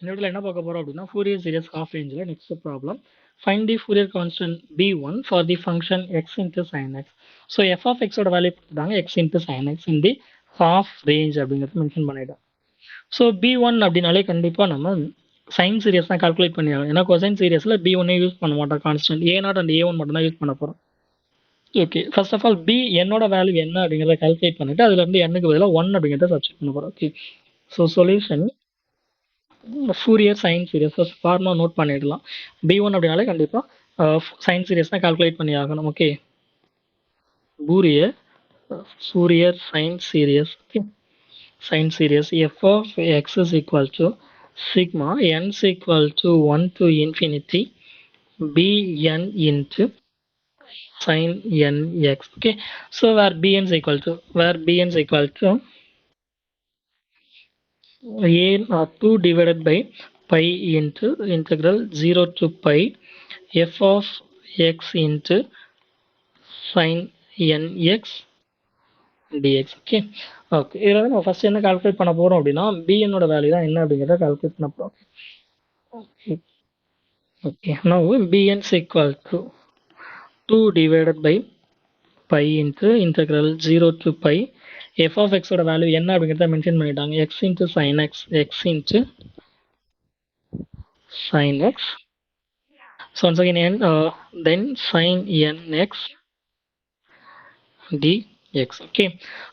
இந்த இடத்துல என்ன பார்க்க போறோம் அப்படின்னா Fourier series half range ல next problem. Find the Fourier constant b1 for the function x into sin x. So f of x ஓட வேல்யூ கொடுத்துட்டாங்க x into sin x in the half range அப்படிங்கிறது mention பண்ணிட்டோம். So b1 அப்படின்னாலே கண்டிப்பாக நம்ம sign serious தான் calculate பண்ணியாகும். ஏன்னா cosine சீரியஸில் b1 use பண்ண மாட்டோம், கான்ஸ்டன்ட் a0 அண்ட் a1 மட்டும் தான் யூஸ் பண்ண போகிறோம். Okay, first of all b என்னோட வேல்யூ என்ன அப்படிங்கிறத கால்குலேட் பண்ணிட்டு அதுலேருந்து n-க்கு பதிலாக 1 அப்படிங்கிறத சப்ஸ்டிட் பண்ண போகிறோம். Okay, so solution Fourier sine series formula note பண்ணிடலாம். b1 அப்படின்னாலே கண்டிப்பாக சைன் சீரியஸ் தான் கால்குலேட் பண்ணி ஆகணும். Okay, Fourier sine series. Okay, sin series f of x is equal to sigma n is equal to 1 to infinity bn into sin nx. Okay, so where bn is equal to a 2 divided by pi into integral 0 to pi f of x into sin nx dx. Okay okay, இதில் வந்து நம்ம first என்ன calculate பண்ண போகிறோம் அப்படின்னா பிஎன்னோட value தான் என்ன அப்படிங்கிறத கால்குலேட் பண்ண போகிறோம். Okay okay, now bn is equal to 2 divided by pi into integral 0 to pi f of x ஓட வேல்யூ என்ன அப்படிங்கிறத மென்ஷன் பண்ணிட்டாங்க, x into sin x, x into sin x. So once again then sin nx dx. Okay,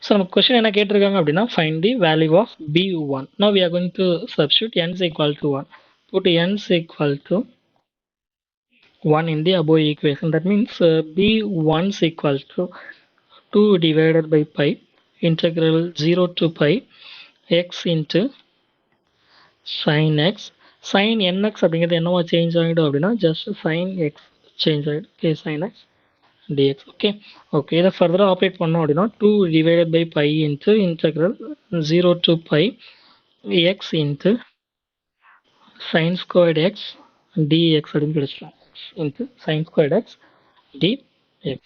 so நம்ம question என்ன கேட்டிருக்காங்க அப்படின்னா find the value of b1. Now we are going to substitute n is equal to 1. Put n is equal to 1 in the above equation. That means b1 is equal to 2 divided by pi integral 0 to pi x into sin x. sin nx அப்படிங்கிறது என்னவா change ஆகிடும் அப்படின்னா just sin x change ஆகிடும். Okay, sin x dx. Okay okay, இதை ஃபர்தராக operate பண்ணோம் அப்படின்னா 2 divided by pi into integral 0 to pi x into sin squared x dx அப்படின்னு கிடைச்சிடும். into sin squared x dx.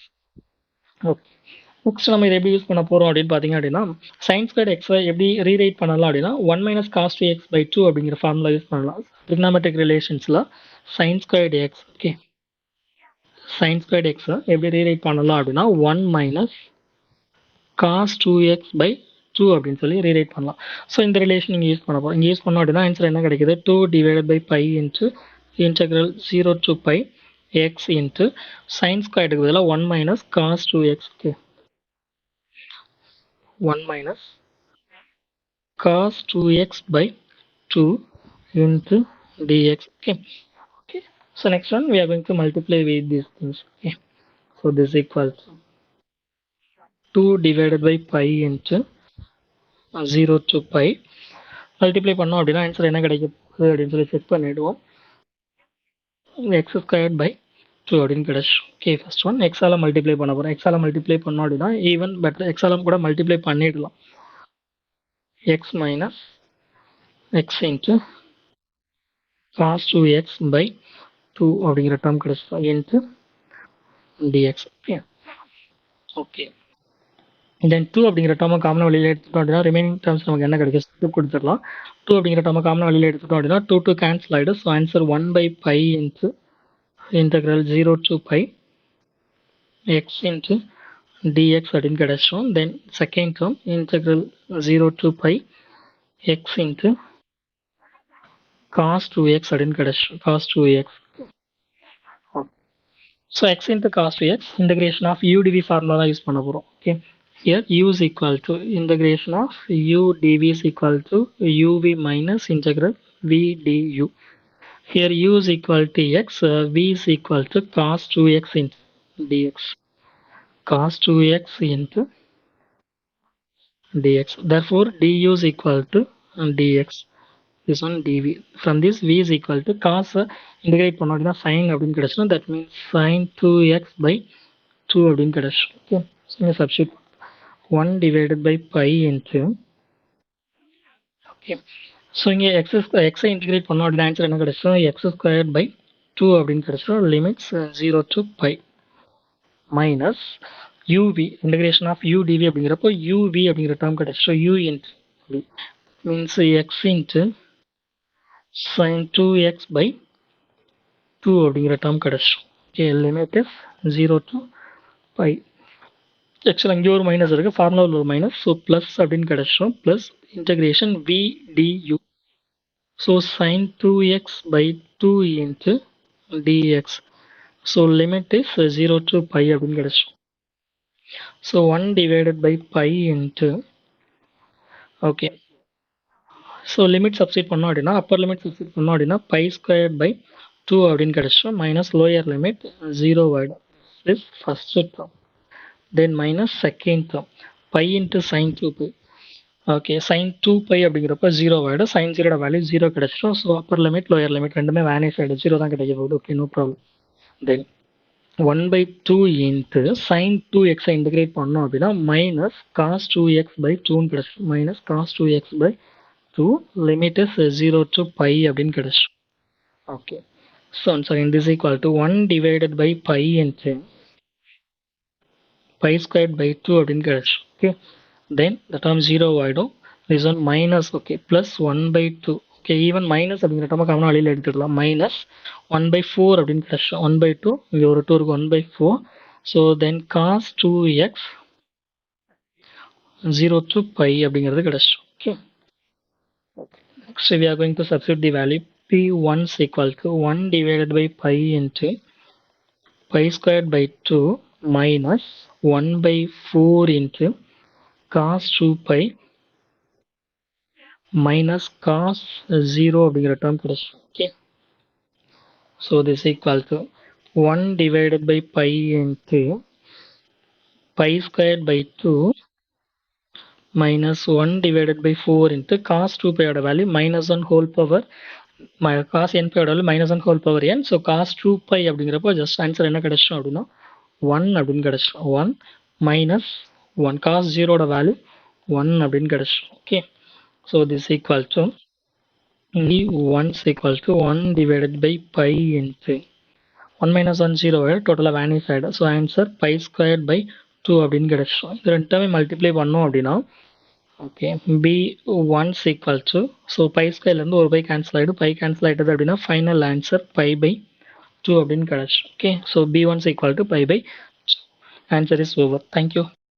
Okay, next நம்ம இதை எப்படி யூஸ் பண்ண போகிறோம் அப்படின்னு பார்த்தீங்க அப்படின்னா sin squared x எப்படி ரீரைட் பண்ணலாம் அப்படின்னா 1 minus cos 2x by 2 அப்படிங்கிற ஃபார்முலா யூஸ் பண்ணலாம். ட்ரிக்னாமெட்ரிக் ரிலேஷன்ஸில் sin squared x. Okay, sin squared x எப்படி ரீரைட் பண்ணலாம் அப்படின்னா 1 minus cos 2x by 2 அப்படின்னு சொல்லி ரீரைட் பண்ணலாம். ஸோ இந்த ரிலேஷன் நீங்கள் யூஸ் பண்ண போகிறோம். இங்கே யூஸ் பண்ணோம் அப்படின்னா ஆன்சர் என்ன கிடைக்குது, 2 divided by pi into integral 0 to pi x into sin squared பதிலாக 1 minus cos 2x. Okay, 1 minus cos 2x by 2 into dx. Okay okay, so next one we are going to multiply with these things. Okay, so this is equal to 2 divided by pi into 0 to pi multiply பண்ணோம் அப்படின்னா answer என்ன கிடைக்கும் அப்படின்னு சொல்லி check பண்ணிடுவோம். x squared by 2 அப்படின்னு கிடைச்சிடும். Okay, first one எக்ஸால multiply பண்ண போகிறோம். எக்ஸால மல்டிப்ளை பண்ணோம் அப்படின்னா ஈவன் பட் எக்ஸால கூட மல்டிப்ளை பண்ணிடலாம். x minus x into cos 2x by 2 அப்படிங்கிற டேர்ம் கிடைச்சிடும் into dx. ஓகே ஓகே, தென் 2 அப்படிங்கிற டேர்மை காமனாக வெளியில் எடுத்துட்டோம் அப்படின்னா ரிமைனிங் டேர்ம்ஸ் நமக்கு என்ன கிடைக்கும், ஸ்கிப் கொடுத்துடலாம். 2 அப்படிங்கிற டேர்மை காமனாக வெளியில் எடுத்துட்டோம் அப்படின்னா 2 2 கேன்சல் ஆகிடும். So answer 1 by pi into integral 0 to pi x into dx அப்படின்னு கிடைச்சிடும். Then second term integral 0 to pi x into cos 2x அப்படின்னு கிடைச்சிடும். cos 2x. So x into cos 2x integration of u dv formula தான் use பண்ண போகிறோம். Okay, here u is equal to integration of u dv is equal to uv minus integral v du. Here u is equal to x, v is equal to cos 2x into dx. cos 2x into dx. Therefore du is equal to dx. This one dv. From this v is equal to cos integrate பண்ணோம் அப்படின்னா sin அப்படின்னு கிடைச்சிடும். That means sin 2x by 2 அப்படின்னு கிடைச்சிடும். Okay, so இங்கே substitute 1 divided by pi into okay, so இங்கே எக்ஸை integrate பண்ணோம் அப்படின்னா ஆன்சர் என்ன கிடைச்சிடும், எக்ஸ் ஸ்கொயர் பை 2 அப்படின்னு கிடைச்சிடும். Limits 0 to pi minus uv integration of u dv அப்படிங்கிறப்போ uv அப்படிங்கிற டேர்ம் கிடைச்சிடும். u into v means x into sin 2x by 2 அப்படிங்கிற டேர்ம் கிடைச்சிடும். Okay, limit is 0 to pi. ஆக்சுவலாக இங்கே ஒரு மைனஸ் இருக்குது, ஃபார்முலாவில் ஒரு மைனஸ், ஸோ ப்ளஸ் அப்படின்னு கிடைச்சிடும். Plus integration v du. So sin 2x by 2 into dx. So limit is 0 to pi அப்படின்னு கிடைச்சிடும். So 1 divided by pi into, okay, so limit substitute பண்ணோம் அப்படின்னா, அப்பர் லிமிட் சப்ஸ்டிட் பண்ணோம் அப்படின்னா பை ஸ்கொயர் பை 2 அப்படின்னு கிடைச்சிடும். மைனஸ் லோயர் லிமிட் 0 ஆகிடும். This first term. Then minus second term pi into sine 2 pi. Okay, sine 2 pi அப்படிங்கிறப்ப 0 ஆகிடும். Sine 0 value 0 கிடைச்சிடும். So upper limit lower limit ரெண்டுமே வேனிஷ் ஆகிடும். 0 தான் கிடைக்க போகுது. Okay, no problem. Then 1 by 2 into sine 2x integrate பண்ணோம் அப்படின்னா மைனஸ் காஸ் 2x by 2 கிடைச்சிடும். Minus cos 2x by 2 limit is 0 to pi அப்படின்னு கிடைச்சிடும். Okay, so this is equal to 1 divided by pi into pi squared by 2 அப்படின்னு கிடைச்சிடும். Okay, then the term 0 ஆகிடும். this one minus, okay, plus 1 by 2. Okay, even minus அப்படிங்கிற டேர்மை காமனாக வெளியில் எடுத்துக்கலாம். மைனஸ் 1 by 4 அப்படின்னு கிடைச்சிடும். 1 by 2, இங்கே ஒரு 2 இருக்கு, 1 by 4. So then cos 2x 0 to pi அப்படிங்கிறது கிடைச்சிடும். Okay, next we are going to substitute the value p1 is equal to 1 divided by pi into pi squared by 2 minus 1 by 4 into cos 2 pi minus cos 0 அப்படிங்கிற term கிடைச்சிடும். Okay, so this is equal to 1 divided by pi into pi squared by 2 minus 1 divided by 4 into cos 2 pi ஓட value minus 1 whole power cos n pi ஓட value minus 1 whole power n. So cos 2 pi அப்படிங்கிறப்போ just answer என்ன கிடைச்சிடும் அப்படின்னா 1 அப்படின்னு கிடைச்சிடும். 1 minus 1 cos 0 ஓட value 1 அப்படின்னு கிடைச்சிடும். Okay, so this equal to v1 is equal to 1 divided by pi into 1 minus 1 0 டோட்டலாக வேனிஷ் ஆகிடும். So answer pi square pi 2 அப்படின்னு கிடைச்சிடும். இது ரெண்டுமே மல்டிப்ளை பண்ணோம் அப்படின்னா okay b1 is equal to, so pi ஸ்கொயர்லேருந்து ஒரு பை கேன்சல் ஆகிடும். பை கேன்சல் ஆகிட்டது அப்படின்னா ஃபைனல் ஆன்சர் பை பை 2 அப்படின்னு கிடைச்சிடும். Okay, so b1 is equal to pi by 2. Answer is over. Thank you.